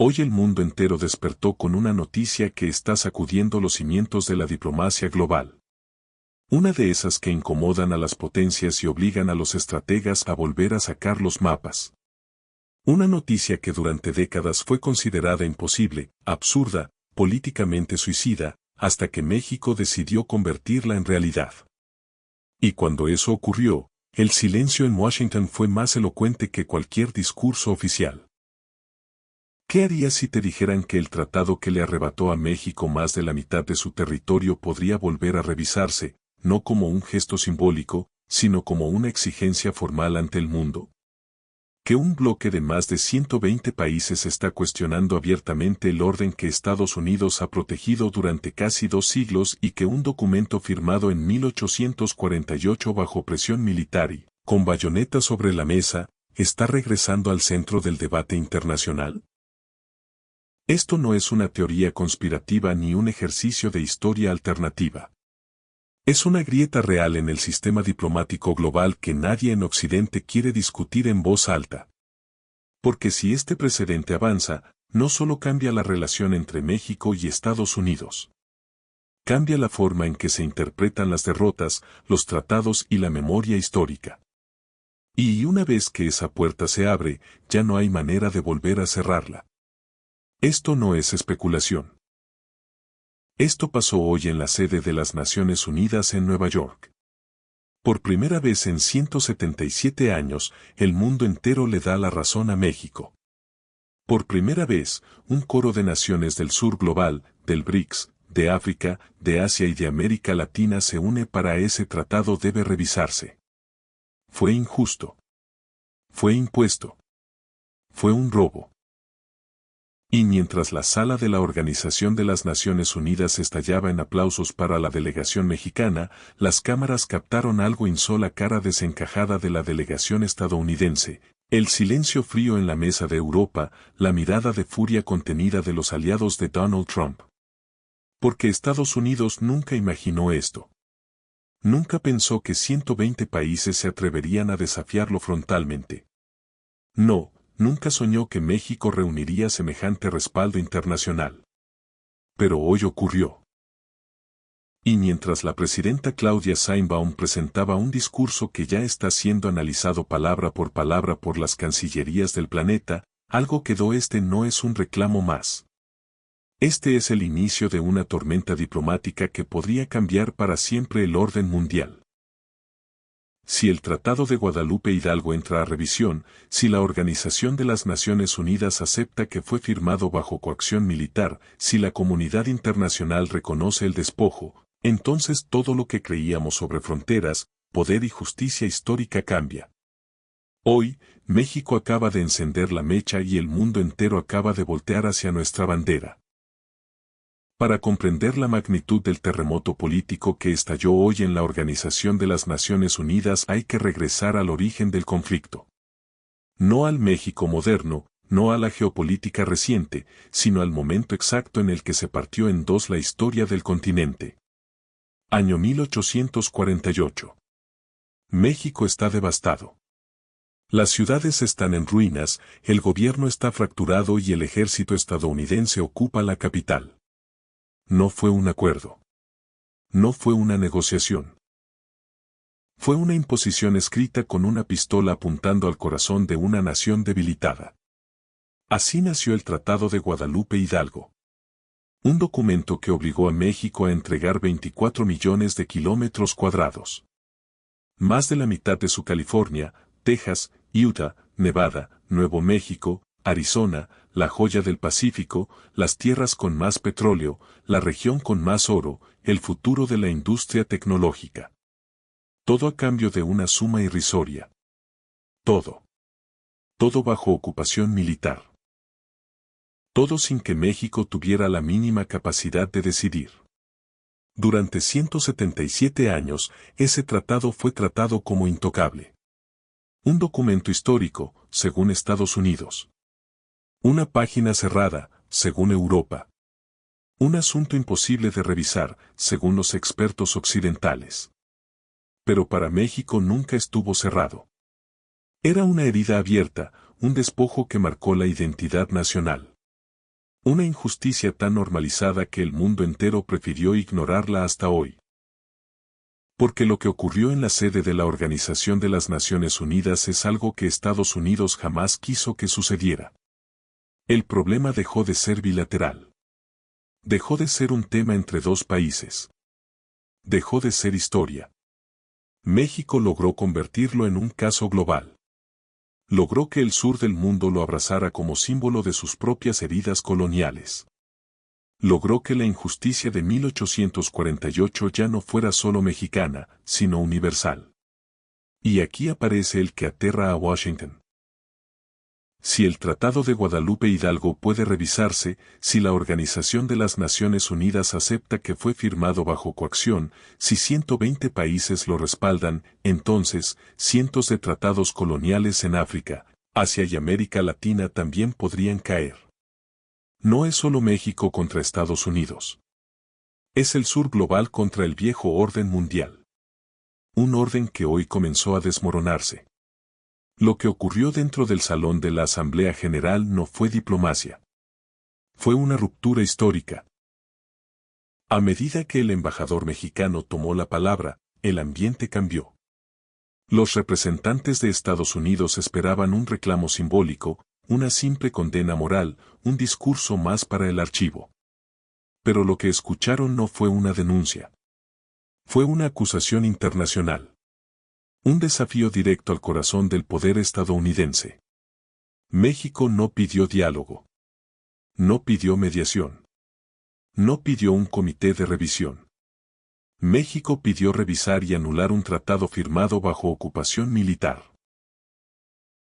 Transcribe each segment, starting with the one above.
Hoy el mundo entero despertó con una noticia que está sacudiendo los cimientos de la diplomacia global. Una de esas que incomodan a las potencias y obligan a los estrategas a volver a sacar los mapas. Una noticia que durante décadas fue considerada imposible, absurda, políticamente suicida, hasta que México decidió convertirla en realidad. Y cuando eso ocurrió, el silencio en Washington fue más elocuente que cualquier discurso oficial. ¿Qué harías si te dijeran que el tratado que le arrebató a México más de la mitad de su territorio podría volver a revisarse, no como un gesto simbólico, sino como una exigencia formal ante el mundo? Que un bloque de más de 120 países está cuestionando abiertamente el orden que Estados Unidos ha protegido durante casi 2 siglos y que un documento firmado en 1848 bajo presión militar y, con bayonetas sobre la mesa, está regresando al centro del debate internacional. Esto no es una teoría conspirativa ni un ejercicio de historia alternativa. Es una grieta real en el sistema diplomático global que nadie en Occidente quiere discutir en voz alta. Porque si este precedente avanza, no solo cambia la relación entre México y Estados Unidos. Cambia la forma en que se interpretan las derrotas, los tratados y la memoria histórica. Y una vez que esa puerta se abre, ya no hay manera de volver a cerrarla. Esto no es especulación. Esto pasó hoy en la sede de las Naciones Unidas en Nueva York. Por primera vez en 177 años, el mundo entero le da la razón a México. Por primera vez, un coro de naciones del sur global, del BRICS, de África, de Asia y de América Latina se une para ese tratado debe revisarse. Fue injusto. Fue impuesto. Fue un robo. Y mientras la sala de la Organización de las Naciones Unidas estallaba en aplausos para la delegación mexicana, las cámaras captaron algo la cara desencajada de la delegación estadounidense, el silencio frío en la mesa de Europa, la mirada de furia contenida de los aliados de Donald Trump. Porque Estados Unidos nunca imaginó esto. Nunca pensó que 120 países se atreverían a desafiarlo frontalmente. No. Nunca soñó que México reuniría semejante respaldo internacional. Pero hoy ocurrió. Y mientras la presidenta Claudia Sheinbaum presentaba un discurso que ya está siendo analizado palabra por las cancillerías del planeta, algo quedó. No es un reclamo más. Este es el inicio de una tormenta diplomática que podría cambiar para siempre el orden mundial. Si el Tratado de Guadalupe Hidalgo entra a revisión, si la Organización de las Naciones Unidas acepta que fue firmado bajo coacción militar, si la comunidad internacional reconoce el despojo, entonces todo lo que creíamos sobre fronteras, poder y justicia histórica cambia. Hoy, México acaba de encender la mecha y el mundo entero acaba de voltear hacia nuestra bandera. Para comprender la magnitud del terremoto político que estalló hoy en la Organización de las Naciones Unidas hay que regresar al origen del conflicto. No al México moderno, no a la geopolítica reciente, sino al momento exacto en el que se partió en dos la historia del continente. Año 1848. México está devastado. Las ciudades están en ruinas, el gobierno está fracturado y el ejército estadounidense ocupa la capital. No fue un acuerdo. No fue una negociación. Fue una imposición escrita con una pistola apuntando al corazón de una nación debilitada. Así nació el Tratado de Guadalupe Hidalgo. Un documento que obligó a México a entregar 24 millones de kilómetros cuadrados. Más de la mitad de su California, Texas, Utah, Nevada, Nuevo México, Arizona, la joya del Pacífico, las tierras con más petróleo, la región con más oro, el futuro de la industria tecnológica. Todo a cambio de una suma irrisoria. Todo. Todo bajo ocupación militar. Todo sin que México tuviera la mínima capacidad de decidir. Durante 177 años, ese tratado fue tratado como intocable. Un documento histórico, según Estados Unidos. Una página cerrada, según Europa. Un asunto imposible de revisar, según los expertos occidentales. Pero para México nunca estuvo cerrado. Era una herida abierta, un despojo que marcó la identidad nacional. Una injusticia tan normalizada que el mundo entero prefirió ignorarla hasta hoy. Porque lo que ocurrió en la sede de la Organización de las Naciones Unidas es algo que Estados Unidos jamás quiso que sucediera. El problema dejó de ser bilateral. Dejó de ser un tema entre dos países. Dejó de ser historia. México logró convertirlo en un caso global. Logró que el sur del mundo lo abrazara como símbolo de sus propias heridas coloniales. Logró que la injusticia de 1848 ya no fuera solo mexicana, sino universal. Y aquí aparece el que aterra a Washington. Si el Tratado de Guadalupe Hidalgo puede revisarse, si la Organización de las Naciones Unidas acepta que fue firmado bajo coacción, si 120 países lo respaldan, entonces, cientos de tratados coloniales en África, Asia y América Latina también podrían caer. No es solo México contra Estados Unidos. Es el sur global contra el viejo orden mundial. Un orden que hoy comenzó a desmoronarse. Lo que ocurrió dentro del salón de la Asamblea General no fue diplomacia. Fue una ruptura histórica. A medida que el embajador mexicano tomó la palabra, el ambiente cambió. Los representantes de Estados Unidos esperaban un reclamo simbólico, una simple condena moral, un discurso más para el archivo. Pero lo que escucharon no fue una denuncia. Fue una acusación internacional. Un desafío directo al corazón del poder estadounidense. México no pidió diálogo. No pidió mediación. No pidió un comité de revisión. México pidió revisar y anular un tratado firmado bajo ocupación militar.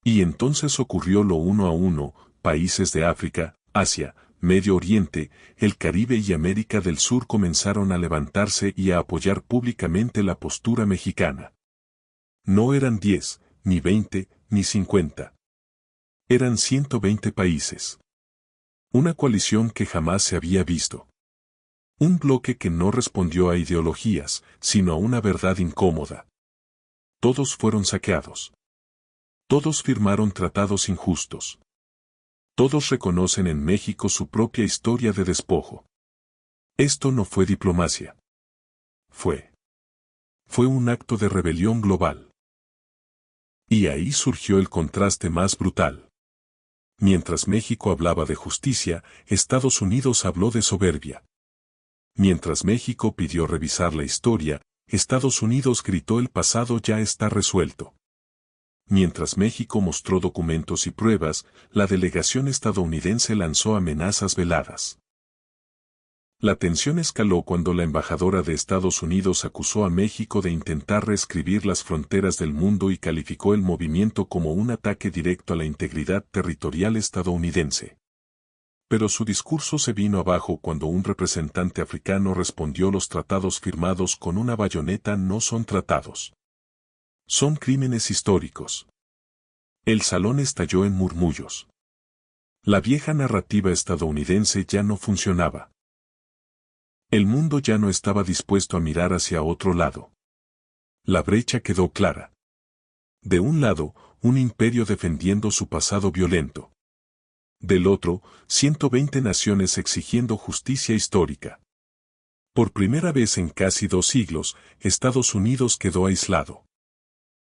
Y entonces ocurrió lo uno a uno, países de África, Asia, Medio Oriente, el Caribe y América del Sur comenzaron a levantarse y a apoyar públicamente la postura mexicana. No eran 10, ni 20, ni 50. Eran 120 países. Una coalición que jamás se había visto. Un bloque que no respondió a ideologías, sino a una verdad incómoda. Todos fueron saqueados. Todos firmaron tratados injustos. Todos reconocen en México su propia historia de despojo. Esto no fue diplomacia. Fue un acto de rebelión global. Y ahí surgió el contraste más brutal. Mientras México hablaba de justicia, Estados Unidos habló de soberbia. Mientras México pidió revisar la historia, Estados Unidos gritó el pasado ya está resuelto. Mientras México mostró documentos y pruebas, la delegación estadounidense lanzó amenazas veladas. La tensión escaló cuando la embajadora de Estados Unidos acusó a México de intentar reescribir las fronteras del mundo y calificó el movimiento como un ataque directo a la integridad territorial estadounidense. Pero su discurso se vino abajo cuando un representante africano respondió: los tratados firmados con una bayoneta no son tratados. Son crímenes históricos. El salón estalló en murmullos. La vieja narrativa estadounidense ya no funcionaba. El mundo ya no estaba dispuesto a mirar hacia otro lado. La brecha quedó clara. De un lado, un imperio defendiendo su pasado violento. Del otro, 120 naciones exigiendo justicia histórica. Por primera vez en casi 2 siglos, Estados Unidos quedó aislado.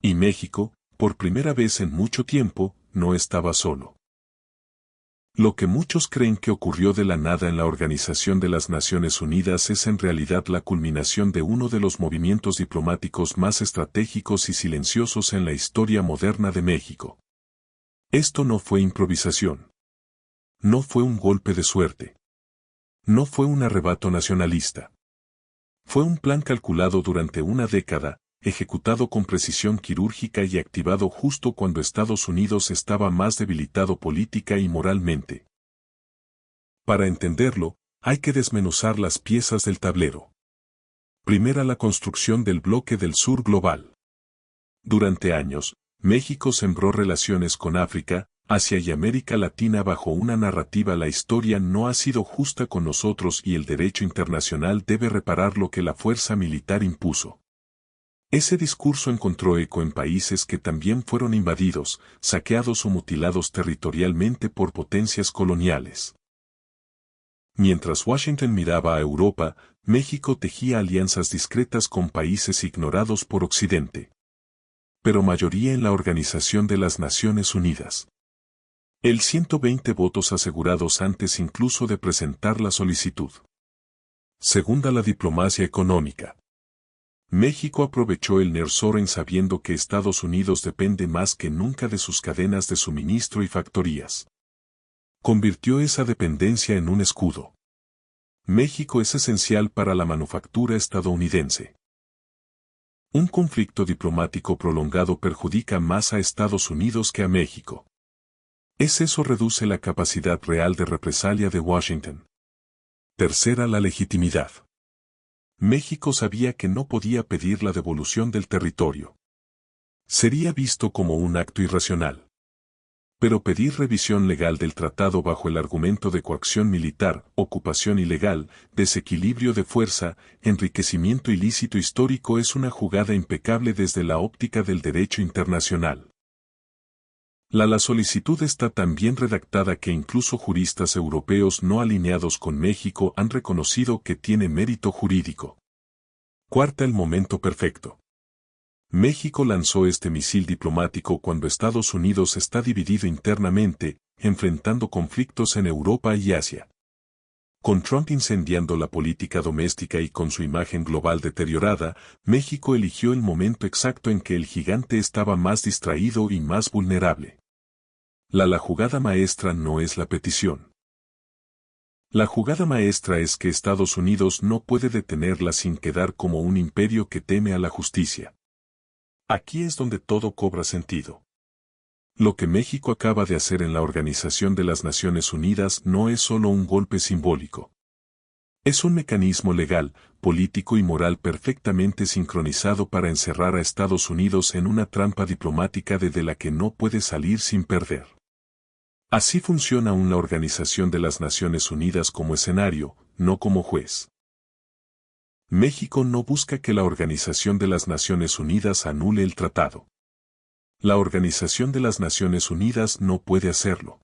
Y México, por primera vez en mucho tiempo, no estaba solo. Lo que muchos creen que ocurrió de la nada en la Organización de las Naciones Unidas es en realidad la culminación de uno de los movimientos diplomáticos más estratégicos y silenciosos en la historia moderna de México. Esto no fue improvisación. No fue un golpe de suerte. No fue un arrebato nacionalista. Fue un plan calculado durante una década, ejecutado con precisión quirúrgica y activado justo cuando Estados Unidos estaba más debilitado política y moralmente. Para entenderlo, hay que desmenuzar las piezas del tablero. Primera, la construcción del bloque del sur global. Durante años, México sembró relaciones con África, Asia y América Latina bajo una narrativa: la historia no ha sido justa con nosotros y el derecho internacional debe reparar lo que la fuerza militar impuso. Ese discurso encontró eco en países que también fueron invadidos, saqueados o mutilados territorialmente por potencias coloniales. Mientras Washington miraba a Europa, México tejía alianzas discretas con países ignorados por Occidente. Pero mayoría en la Organización de las Naciones Unidas. El 120 votos asegurados antes incluso de presentar la solicitud. Segunda, la diplomacia económica. México aprovechó el nearshoring sabiendo que Estados Unidos depende más que nunca de sus cadenas de suministro y factorías. Convirtió esa dependencia en un escudo. México es esencial para la manufactura estadounidense. Un conflicto diplomático prolongado perjudica más a Estados Unidos que a México. Eso reduce la capacidad real de represalia de Washington. Tercera, la legitimidad. México sabía que no podía pedir la devolución del territorio. Sería visto como un acto irracional. Pero pedir revisión legal del tratado bajo el argumento de coacción militar, ocupación ilegal, desequilibrio de fuerza, enriquecimiento ilícito histórico es una jugada impecable desde la óptica del derecho internacional. La solicitud está tan bien redactada que incluso juristas europeos no alineados con México han reconocido que tiene mérito jurídico. Cuarta, el momento perfecto. México lanzó este misil diplomático cuando Estados Unidos está dividido internamente, enfrentando conflictos en Europa y Asia. Con Trump incendiando la política doméstica y con su imagen global deteriorada, México eligió el momento exacto en que el gigante estaba más distraído y más vulnerable. La jugada maestra no es la petición. La jugada maestra es que Estados Unidos no puede detenerla sin quedar como un imperio que teme a la justicia. Aquí es donde todo cobra sentido. Lo que México acaba de hacer en la Organización de las Naciones Unidas no es solo un golpe simbólico. Es un mecanismo legal, político y moral perfectamente sincronizado para encerrar a Estados Unidos en una trampa diplomática desde la que no puede salir sin perder. Así funciona una Organización de las Naciones Unidas como escenario, no como juez. México no busca que la Organización de las Naciones Unidas anule el tratado. La Organización de las Naciones Unidas no puede hacerlo.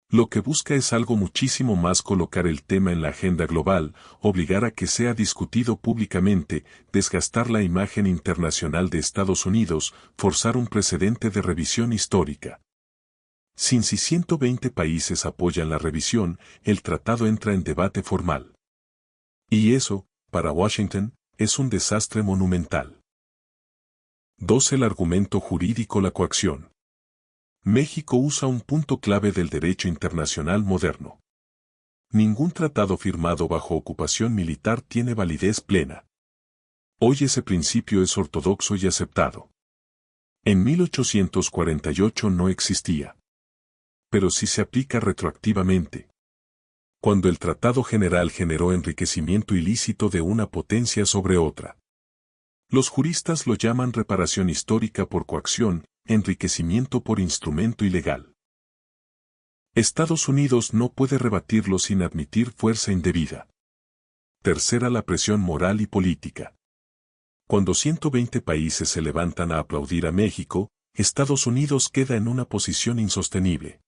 Lo que busca es algo muchísimo más: colocar el tema en la agenda global, obligar a que sea discutido públicamente, desgastar la imagen internacional de Estados Unidos, forzar un precedente de revisión histórica. Si 120 países apoyan la revisión, el tratado entra en debate formal. Y eso, para Washington, es un desastre monumental. 2. El argumento jurídico: la coacción. México usa un punto clave del derecho internacional moderno. Ningún tratado firmado bajo ocupación militar tiene validez plena. Hoy ese principio es ortodoxo y aceptado. En 1848 no existía. Pero sí se aplica retroactivamente. Cuando el Tratado General generó enriquecimiento ilícito de una potencia sobre otra. Los juristas lo llaman reparación histórica por coacción, enriquecimiento por instrumento ilegal. Estados Unidos no puede rebatirlo sin admitir fuerza indebida. Tercera, la presión moral y política. Cuando 120 países se levantan a aplaudir a México, Estados Unidos queda en una posición insostenible.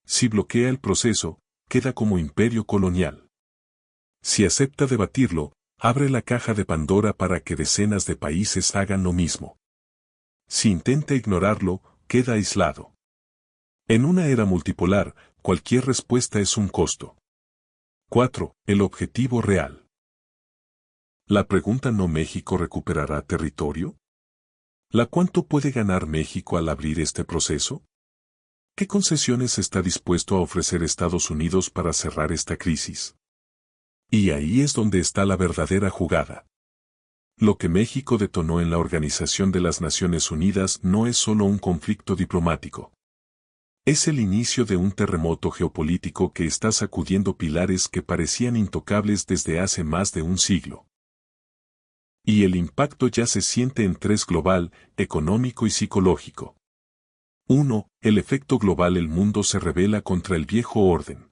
Si bloquea el proceso, queda como imperio colonial. Si acepta debatirlo, abre la caja de Pandora para que decenas de países hagan lo mismo. Si intenta ignorarlo, queda aislado. En una era multipolar, cualquier respuesta es un costo. 4. El objetivo real. La pregunta no: ¿México recuperará territorio? ¿Cuánto puede ganar México al abrir este proceso? ¿Qué concesiones está dispuesto a ofrecer Estados Unidos para cerrar esta crisis? Y ahí es donde está la verdadera jugada. Lo que México detonó en la Organización de las Naciones Unidas no es solo un conflicto diplomático. Es el inicio de un terremoto geopolítico que está sacudiendo pilares que parecían intocables desde hace más de un siglo. Y el impacto ya se siente en tres: global, económico y psicológico. 1. El efecto global: el mundo se rebela contra el viejo orden.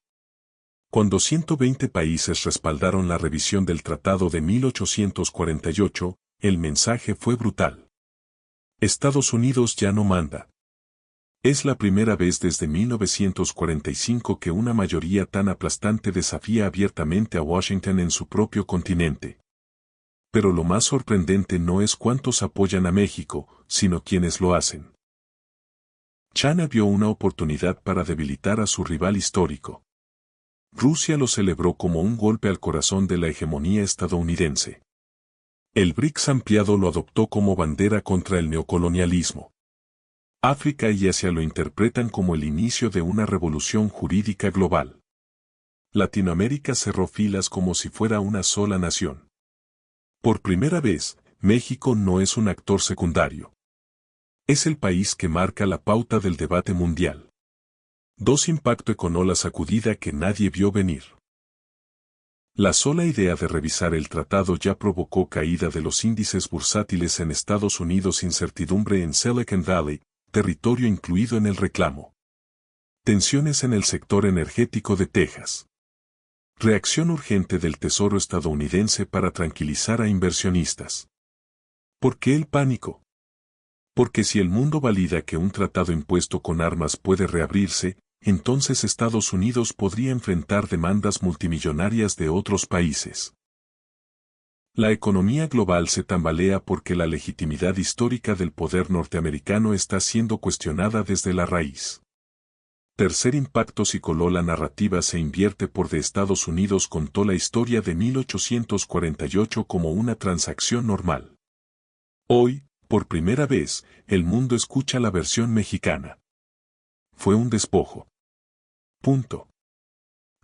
Cuando 120 países respaldaron la revisión del Tratado de 1848, el mensaje fue brutal. Estados Unidos ya no manda. Es la primera vez desde 1945 que una mayoría tan aplastante desafía abiertamente a Washington en su propio continente. Pero lo más sorprendente no es cuántos apoyan a México, sino quienes lo hacen. China vio una oportunidad para debilitar a su rival histórico. Rusia lo celebró como un golpe al corazón de la hegemonía estadounidense. El BRICS ampliado lo adoptó como bandera contra el neocolonialismo. África y Asia lo interpretan como el inicio de una revolución jurídica global. Latinoamérica cerró filas como si fuera una sola nación. Por primera vez, México no es un actor secundario. Es el país que marca la pauta del debate mundial. Impacto económico, la sacudida que nadie vio venir. La sola idea de revisar el tratado ya provocó caída de los índices bursátiles en Estados Unidos, incertidumbre en Silicon Valley, territorio incluido en el reclamo. Tensiones en el sector energético de Texas. Reacción urgente del Tesoro estadounidense para tranquilizar a inversionistas. ¿Por qué el pánico? Porque si el mundo valida que un tratado impuesto con armas puede reabrirse, entonces Estados Unidos podría enfrentar demandas multimillonarias de otros países. La economía global se tambalea porque la legitimidad histórica del poder norteamericano está siendo cuestionada desde la raíz. Tercer impacto psicológico, la narrativa se invierte por de Estados Unidos contó la historia de 1848 como una transacción normal. Hoy, por primera vez, el mundo escucha la versión mexicana. Fue un despojo. Punto.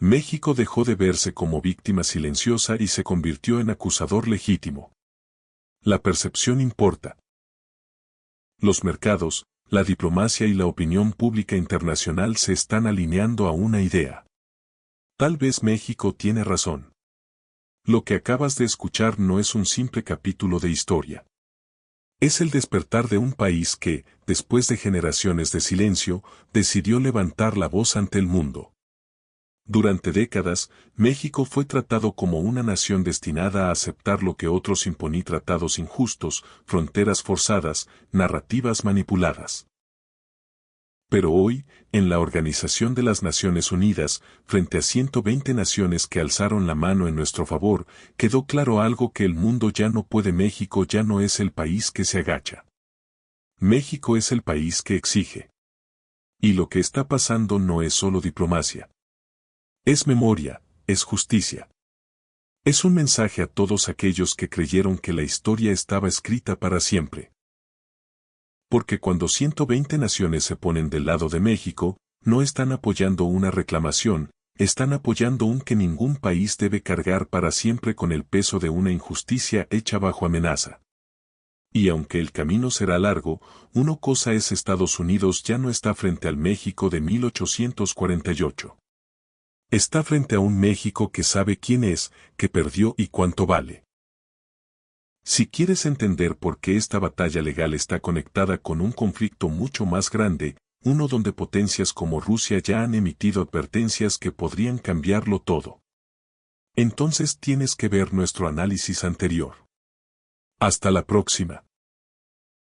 México dejó de verse como víctima silenciosa y se convirtió en acusador legítimo. La percepción importa. Los mercados, la diplomacia y la opinión pública internacional se están alineando a una idea. Tal vez México tiene razón. Lo que acabas de escuchar no es un simple capítulo de historia. Es el despertar de un país que, después de generaciones de silencio, decidió levantar la voz ante el mundo. Durante décadas, México fue tratado como una nación destinada a aceptar lo que otros imponían: tratados injustos, fronteras forzadas, narrativas manipuladas. Pero hoy, en la Organización de las Naciones Unidas, frente a 120 naciones que alzaron la mano en nuestro favor, quedó claro algo que el mundo ya no puede. México ya no es el país que se agacha. México es el país que exige. Y lo que está pasando no es solo diplomacia. Es memoria, es justicia. Es un mensaje a todos aquellos que creyeron que la historia estaba escrita para siempre. Porque cuando 120 naciones se ponen del lado de México, no están apoyando una reclamación, están apoyando un que ningún país debe cargar para siempre con el peso de una injusticia hecha bajo amenaza. Y aunque el camino será largo, una cosa es: Estados Unidos ya no está frente al México de 1848. Está frente a un México que sabe quién es, que perdió y cuánto vale. Si quieres entender por qué esta batalla legal está conectada con un conflicto mucho más grande, uno donde potencias como Rusia ya han emitido advertencias que podrían cambiarlo todo, entonces tienes que ver nuestro análisis anterior. Hasta la próxima.